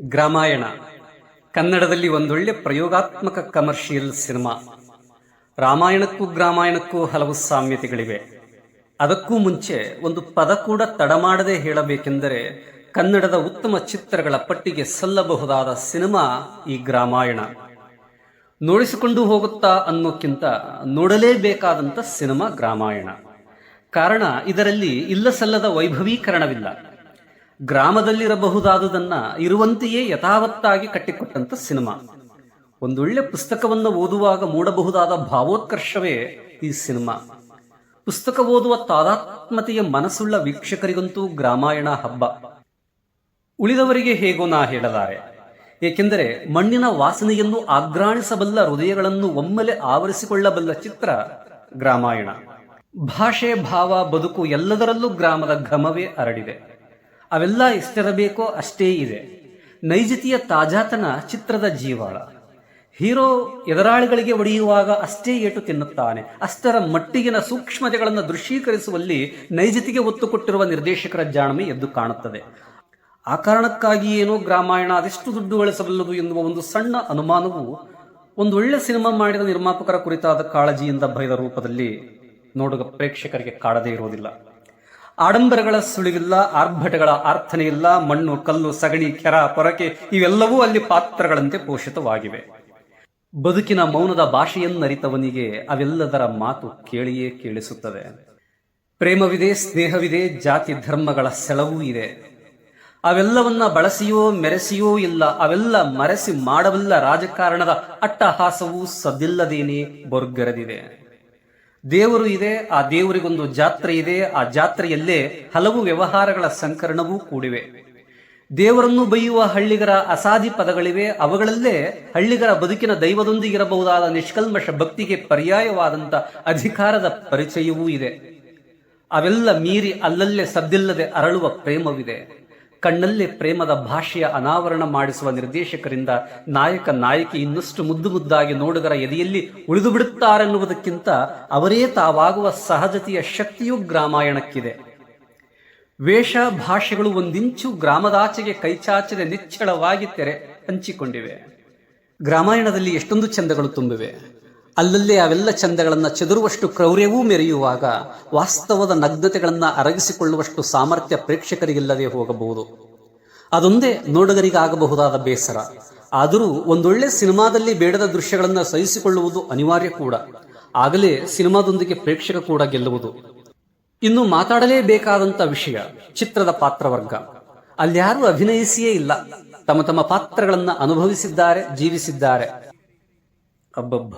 ಗ್ರಾಮಾಯಣ ಕನ್ನಡದಲ್ಲಿ ಒಂದೊಳ್ಳೆ ಪ್ರಯೋಗಾತ್ಮಕ commercial cinema. ರಾಮಾಯಣಕ್ಕೂ ಗ್ರಾಮಾಯಣಕ್ಕೂ ಹಲವು ಸಾಮ್ಯತೆಗಳಿವೆ. ಅದಕ್ಕೂ ಮುಂಚೆ ಒಂದು ಪದ ಕೂಡ ತಡಮಾಡದೆ ಹೇಳಬೇಕೆಂದರೆ ಕನ್ನಡದ ಉತ್ತಮ ಚಿತ್ರಗಳ ಪಟ್ಟಿಗೆ ಸಲ್ಲಬಹುದಾದ ಸಿನಿಮಾ ಈ ಗ್ರಾಮಾಯಣ. ನೋಡಿಸಿಕೊಂಡು ಹೋಗುತ್ತಾ ಅನ್ನೋಕ್ಕಿಂತ ನೋಡಲೇಬೇಕಾದಂಥ ಸಿನಿಮಾ ಗ್ರಾಮಾಯಣ. ಕಾರಣ, ಇದರಲ್ಲಿ ಇಲ್ಲಸಲ್ಲದ ವೈಭವೀಕರಣವಿಲ್ಲ. ಗ್ರಾಮದಲ್ಲಿರಬಹುದಾದುದನ್ನ ಇರುವಂತೆಯೇ ಯಥಾವತ್ತಾಗಿ ಕಟ್ಟಿಕೊಟ್ಟಂತ ಸಿನಿಮಾ. ಒಂದೊಳ್ಳೆ ಪುಸ್ತಕವನ್ನು ಓದುವಾಗ ಮೂಡಬಹುದಾದ ಭಾವೋತ್ಕರ್ಷವೇ ಈ ಸಿನಿಮಾ. ಪುಸ್ತಕ ಓದುವ ತಾದಾತ್ಮತೆಯ ಮನಸ್ಸುಳ್ಳ ವೀಕ್ಷಕರಿಗಂತೂ ಗ್ರಾಮಾಯಣ ಹಬ್ಬ. ಉಳಿದವರಿಗೆ ಹೇಗೋ ನಾ ಹೇಳಲಾರೆ. ಏಕೆಂದರೆ ಮಣ್ಣಿನ ವಾಸನೆಯನ್ನು ಆಘ್ರಾಣಿಸಬಲ್ಲ ಹೃದಯಗಳನ್ನು ಒಮ್ಮೆಲೆ ಆವರಿಸಿಕೊಳ್ಳಬಲ್ಲ ಚಿತ್ರ ಗ್ರಾಮಾಯಣ. ಭಾಷೆ, ಭಾವ, ಬದುಕು ಎಲ್ಲದರಲ್ಲೂ ಗ್ರಾಮದ ಘಮವೇ ಹರಡಿದೆ. ಅವೆಲ್ಲ ಎಷ್ಟಿರಬೇಕೋ ಅಷ್ಟೇ ಇದೆ. ನೈಜತೆಯ ತಾಜಾತನ ಚಿತ್ರದ ಜೀವಾಳ. ಹೀರೋ ಎದುರಾಳಿಗಳಿಗೆ ಒಡೆಯುವಾಗ ಅಷ್ಟೇ ಏಟು ತಿನ್ನುತ್ತಾನೆ. ಅಷ್ಟರ ಮಟ್ಟಿಗಿನ ಸೂಕ್ಷ್ಮತೆಗಳನ್ನು ದೃಶ್ಯೀಕರಿಸುವಲ್ಲಿ ನೈಜತೆಗೆ ಒತ್ತು ಕೊಟ್ಟಿರುವ ನಿರ್ದೇಶಕರ ಜಾಣ್ಮೆ ಎದ್ದು ಕಾಣುತ್ತದೆ. ಆ ಕಾರಣಕ್ಕಾಗಿ ಏನೋ ಗ್ರಾಮಾಯಣ ಅದೆಷ್ಟು ದುಡ್ಡು ಗಳಿಸಬಲ್ಲದು ಎನ್ನುವ ಒಂದು ಸಣ್ಣ ಅನುಮಾನವು ಒಂದು ಒಳ್ಳೆ ಸಿನಿಮಾ ಮಾಡಿದ ನಿರ್ಮಾಪಕರ ಕುರಿತಾದ ಕಾಳಜಿಯಿಂದ ಭಯದ ರೂಪದಲ್ಲಿ ನೋಡುಗ ಪ್ರೇಕ್ಷಕರಿಗೆ ಕಾಡದೇ ಇರುವುದಿಲ್ಲ. ಆಡಂಬರಗಳ ಸುಳಿವಿಲ್ಲ, ಆರ್ಭಟಗಳ ಆರ್ಥನೆ ಇಲ್ಲ. ಮಣ್ಣು, ಕಲ್ಲು, ಸಗಣಿ, ಕೆರ, ಪೊರಕೆ ಇವೆಲ್ಲವೂ ಅಲ್ಲಿ ಪಾತ್ರಗಳಂತೆ ಪೋಷಿತವಾಗಿವೆ. ಬದುಕಿನ ಮೌನದ ಭಾಷೆಯನ್ನರಿತವನಿಗೆ ಅವೆಲ್ಲದರ ಮಾತು ಕೇಳಿಯೇ ಕೇಳಿಸುತ್ತದೆ. ಪ್ರೇಮವಿದೆ, ಸ್ನೇಹವಿದೆ, ಜಾತಿ ಧರ್ಮಗಳ ಸೆಳವೂ ಇದೆ. ಅವೆಲ್ಲವನ್ನ ಬಳಸಿಯೋ ಮೆರೆಸಿಯೋ ಇಲ್ಲ. ಅವೆಲ್ಲ ಮರೆಸಿ ಮಾಡಬಲ್ಲ ರಾಜಕಾರಣದ ಅಟ್ಟಹಾಸವೂ ಸದ್ದಿಲ್ಲದೇನೆ ಬೊರ್ಗರೆದಿದೆ. ದೇವರು ಇದೆ, ಆ ದೇವರಿಗೊಂದು ಜಾತ್ರೆ ಇದೆ. ಆ ಜಾತ್ರೆಯಲ್ಲೇ ಹಲವು ವ್ಯವಹಾರಗಳ ಸಂಕರಣವೂ ಕೂಡಿವೆ. ದೇವರನ್ನು ಬೈಯುವ ಹಳ್ಳಿಗರ ಅಸಾಧಿ ಪದಗಳಿವೆ. ಅವುಗಳಲ್ಲೇ ಹಳ್ಳಿಗರ ಬದುಕಿನ ದೈವದೊಂದಿಗಿರಬಹುದಾದ ನಿಷ್ಕಲ್ಮಶ ಭಕ್ತಿಗೆ ಪರ್ಯಾಯವಾದಂಥ ಅಧಿಕಾರದ ಪರಿಚಯವೂ ಇದೆ. ಅವೆಲ್ಲ ಮೀರಿ ಅಲ್ಲಲ್ಲೇ ಸದ್ದಿಲ್ಲದೆ ಅರಳುವ ಪ್ರೇಮವಿದೆ. ಕಣ್ಣಲ್ಲೇ ಪ್ರೇಮದ ಭಾಷೆಯ ಅನಾವರಣ ಮಾಡಿಸುವ ನಿರ್ದೇಶಕರಿಂದ ನಾಯಕ ನಾಯಕಿ ಇನ್ನಷ್ಟು ಮುದ್ದು ಮುದ್ದಾಗಿ ನೋಡುಗರ ಎದೆಯಲ್ಲಿ ಉಳಿದು ಬಿಡುತ್ತಾರೆನ್ನುವುದಕ್ಕಿಂತ ಅವರೇ ತಾವಾಗುವ ಸಹಜತೆಯ ಶಕ್ತಿಯೂ ಗ್ರಾಮಾಯಣಕ್ಕಿದೆ. ವೇಷ ಭಾಷೆಗಳು ಒಂದಿಂಚು ಗ್ರಾಮದಾಚೆಗೆ ಕೈಚಾಚದೆ ನಿಚ್ಚಳವಾಗಿ ತೆರೆ ಹಂಚಿಕೊಂಡಿವೆ. ಗ್ರಾಮಾಯಣದಲ್ಲಿ ಎಷ್ಟೊಂದು ಚಂದಗಳು ತುಂಬಿವೆ. ಅಲ್ಲಲ್ಲೇ ಅವೆಲ್ಲ ಚಂದಗಳನ್ನು ಚೆದರುವಷ್ಟು ಕ್ರೌರ್ಯವೂ ಮೆರೆಯುವಾಗ ವಾಸ್ತವದ ನಗ್ನತೆಗಳನ್ನು ಅರಗಿಸಿಕೊಳ್ಳುವಷ್ಟು ಸಾಮರ್ಥ್ಯ ಪ್ರೇಕ್ಷಕರಿಗಿಲ್ಲದೆ ಹೋಗಬಹುದು. ಅದೊಂದೇ ನೋಡುಗರಿಗಾಗಬಹುದಾದ ಬೇಸರ. ಆದರೂ ಒಂದೊಳ್ಳೆ ಸಿನಿಮಾದಲ್ಲಿ ಬೇಡದ ದೃಶ್ಯಗಳನ್ನು ಸಹಿಸಿಕೊಳ್ಳುವುದು ಅನಿವಾರ್ಯ ಕೂಡ. ಆಗಲೇ ಸಿನಿಮಾದೊಂದಿಗೆ ಪ್ರೇಕ್ಷಕ ಕೂಡ ಗೆಲ್ಲುವುದು. ಇನ್ನು ಮಾತಾಡಲೇಬೇಕಾದಂಥ ವಿಷಯ ಚಿತ್ರದ ಪಾತ್ರವರ್ಗ. ಅಲ್ಯಾರೂ ಅಭಿನಯಿಸಿಯೇ ಇಲ್ಲ. ತಮ್ಮ ತಮ್ಮ ಪಾತ್ರಗಳನ್ನು ಅನುಭವಿಸಿದ್ದಾರೆ, ಜೀವಿಸಿದ್ದಾರೆ. ಅಬ್ಬಬ್ಬ,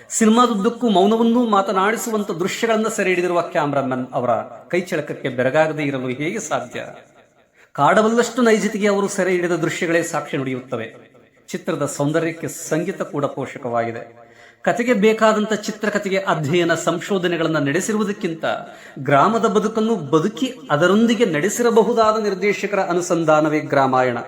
ಸಿನಿಮಾದುದ್ದಕ್ಕೂ ಮೌನವನ್ನೂ ಮಾತನಾಡಿಸುವಂತ ದೃಶ್ಯಗಳನ್ನು ಸೆರೆ ಹಿಡಿದಿರುವ ಕ್ಯಾಮ್ರಾಮನ್ ಅವರ ಕೈಚಳಕಕ್ಕೆ ಬೆರಗಾಗದೇ ಇರಲು ಹೇಗೆ ಸಾಧ್ಯ? ಕಾಡಬಲ್ಲಷ್ಟು ನೈಜತೆಗೆ ಅವರು ಸೆರೆ ಹಿಡಿದ ದೃಶ್ಯಗಳೇ ಸಾಕ್ಷಿ ನುಡಿಯುತ್ತವೆ. ಚಿತ್ರದ ಸೌಂದರ್ಯಕ್ಕೆ ಸಂಗೀತ ಕೂಡ ಪೋಷಕವಾಗಿದೆ. ಕತೆಗೆ ಬೇಕಾದಂಥ ಚಿತ್ರಕಥೆಗೆ ಅಧ್ಯಯನ, ಸಂಶೋಧನೆಗಳನ್ನು ನಡೆಸಿರುವುದಕ್ಕಿಂತ ಗ್ರಾಮದ ಬದುಕನ್ನು ಬದುಕಿ ಅದರೊಂದಿಗೆ ನಡೆಸಿರಬಹುದಾದ ನಿರ್ದೇಶಕರ ಅನುಸಂಧಾನವೇ ಗ್ರಾಮಾಯಣ.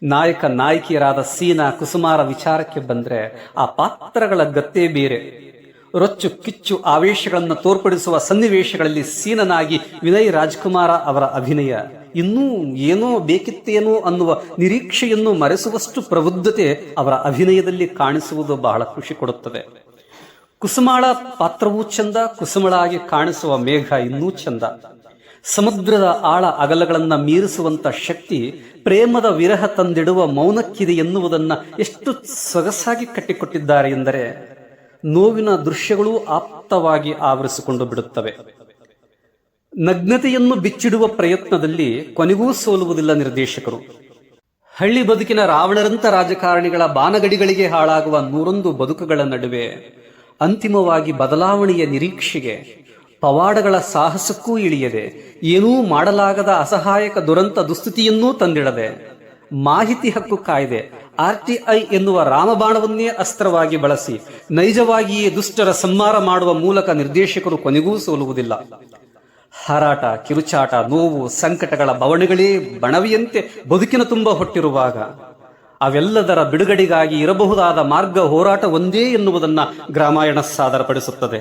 ನಾಯಕ ನಾಯಕಿಯರಾದ ಸೀನಾ, ಕುಸುಮಾರ ವಿಚಾರಕ್ಕೆ ಬಂದ್ರೆ ಆ ಪಾತ್ರಗಳ ಗತ್ತೇ ಬೇರೆ. ರೊಚ್ಚು ಕಿಚ್ಚು ಆವೇಶಗಳನ್ನು ತೋರ್ಪಡಿಸುವ ಸನ್ನಿವೇಶಗಳಲ್ಲಿ ಸೀನನಾಗಿ ವಿನಯ್ ರಾಜ್ಕುಮಾರ ಅವರ ಅಭಿನಯ ಇನ್ನೂ ಏನೋ ಬೇಕಿತ್ತೇನೋ ಅನ್ನುವ ನಿರೀಕ್ಷೆಯನ್ನು ಮರೆಸುವಷ್ಟು ಪ್ರಬುದ್ಧತೆ ಅವರ ಅಭಿನಯದಲ್ಲಿ ಕಾಣಿಸುವುದು ಬಹಳ ಖುಷಿ ಕೊಡುತ್ತದೆ. ಕುಸುಮಾಳ ಪಾತ್ರವೂ ಚಂದ, ಕುಸುಮಳಾಗಿ ಕಾಣಿಸುವ ಮೇಘ ಇನ್ನೂ ಚಂದ. ಸಮುದ್ರದ ಆಳ ಅಗಲಗಳನ್ನು ಮೀರಿಸುವಂತ ಶಕ್ತಿ ಪ್ರೇಮದ ವಿರಹ ತಂದಿಡುವ ಮೌನಕ್ಕಿದೆ ಎನ್ನುವುದನ್ನು ಎಷ್ಟು ಸೊಗಸಾಗಿ ಕಟ್ಟಿಕೊಟ್ಟಿದ್ದಾರೆ ಎಂದರೆ ನೋವಿನ ದೃಶ್ಯಗಳೂ ಆಪ್ತವಾಗಿ ಆವರಿಸಿಕೊಂಡು ಬಿಡುತ್ತವೆ. ನಗ್ನತೆಯನ್ನು ಬಿಚ್ಚಿಡುವ ಪ್ರಯತ್ನದಲ್ಲಿ ಕೊನೆಗೂ ಸೋಲುವುದಿಲ್ಲ ನಿರ್ದೇಶಕರು. ಹಳ್ಳಿ ಬದುಕಿನ ರಾವಣರಂತ ರಾಜಕಾರಣಿಗಳ ಬಾನಗಡಿಗಳಿಗೆ ಹಾಳಾಗುವ 101 ಬದುಕುಗಳ ನಡುವೆ ಅಂತಿಮವಾಗಿ ಬದಲಾವಣೆಯ ನಿರೀಕ್ಷೆಗೆ, ಪವಾಡಗಳ ಸಾಹಸಕ್ಕೂ ಇಳಿಯದೆ, ಏನೂ ಮಾಡಲಾಗದ ಅಸಹಾಯಕ ದುರಂತ ದುಸ್ಥಿತಿಯನ್ನೂ ತಂದಿಡದೆ, ಮಾಹಿತಿ ಹಕ್ಕು ಕಾಯ್ದೆ RTI ಎನ್ನುವ ರಾಮಬಾಣವನ್ನೇ ಅಸ್ತ್ರವಾಗಿ ಬಳಸಿ ನೈಜವಾಗಿಯೇ ದುಷ್ಟರ ಸಂಹಾರ ಮಾಡುವ ಮೂಲಕ ನಿರ್ದೇಶಕರು ಕೊನೆಗೂ ಸೋಲುವುದಿಲ್ಲ. ಹಾರಾಟ, ಕಿರುಚಾಟ, ನೋವು, ಸಂಕಟಗಳ ಬವಣೆಗಳೇ ಬಣವಿಯಂತೆ ಬದುಕಿನ ತುಂಬ ಹೊಟ್ಟಿರುವಾಗ ಅವೆಲ್ಲದರ ಬಿಡುಗಡೆಗಾಗಿ ಇರಬಹುದಾದ ಮಾರ್ಗ ಹೋರಾಟ ಒಂದೇ ಎನ್ನುವುದನ್ನ ಗ್ರಾಮಾಯಣ ಸಾದರಪಡಿಸುತ್ತದೆ.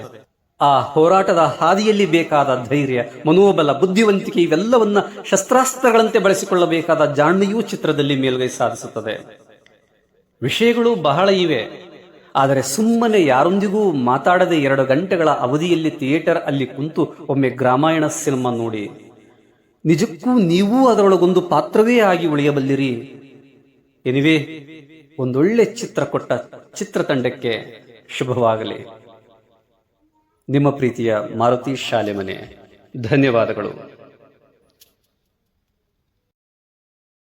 ಆ ಹೋರಾಟದ ಹಾದಿಯಲ್ಲಿ ಬೇಕಾದ ಧೈರ್ಯ, ಮನೋಬಲ, ಬುದ್ಧಿವಂತಿಕೆ ಇವೆಲ್ಲವನ್ನ ಶಸ್ತ್ರಾಸ್ತ್ರಗಳಂತೆ ಬಳಸಿಕೊಳ್ಳಬೇಕಾದ ಜಾಣ್ಮೆಯೂ ಚಿತ್ರದಲ್ಲಿ ಮೇಲುಗೈ ಸಾಧಿಸುತ್ತದೆ. ವಿಷಯಗಳು ಬಹಳ ಇವೆ, ಆದರೆ ಸುಮ್ಮನೆ ಯಾರೊಂದಿಗೂ ಮಾತಾಡದೆ 2 ಗಂಟೆಗಳ ಅವಧಿಯಲ್ಲಿ ಥಿಯೇಟರ್ ಅಲ್ಲಿ ಕುಂತು ಒಮ್ಮೆ ಗ್ರಾಮಾಯಣ ಸಿನಿಮಾ ನೋಡಿ. ನಿಜಕ್ಕೂ ನೀವೂ ಅದರೊಳಗೊಂದು ಪಾತ್ರವೇ ಆಗಿ ಉಳಿಯಬಲ್ಲಿರಿ. ಎನಿವೆ, ಒಂದೊಳ್ಳೆ ಚಿತ್ರ ಕೊಟ್ಟ ಚಿತ್ರತಂಡಕ್ಕೆ ಶುಭವಾಗಲಿ. ನಿಮ್ಮ ಪ್ರೀತಿಯ ಮಾರುತಿ ಶಾಲೆಮನೆ. ಧನ್ಯವಾದಗಳು.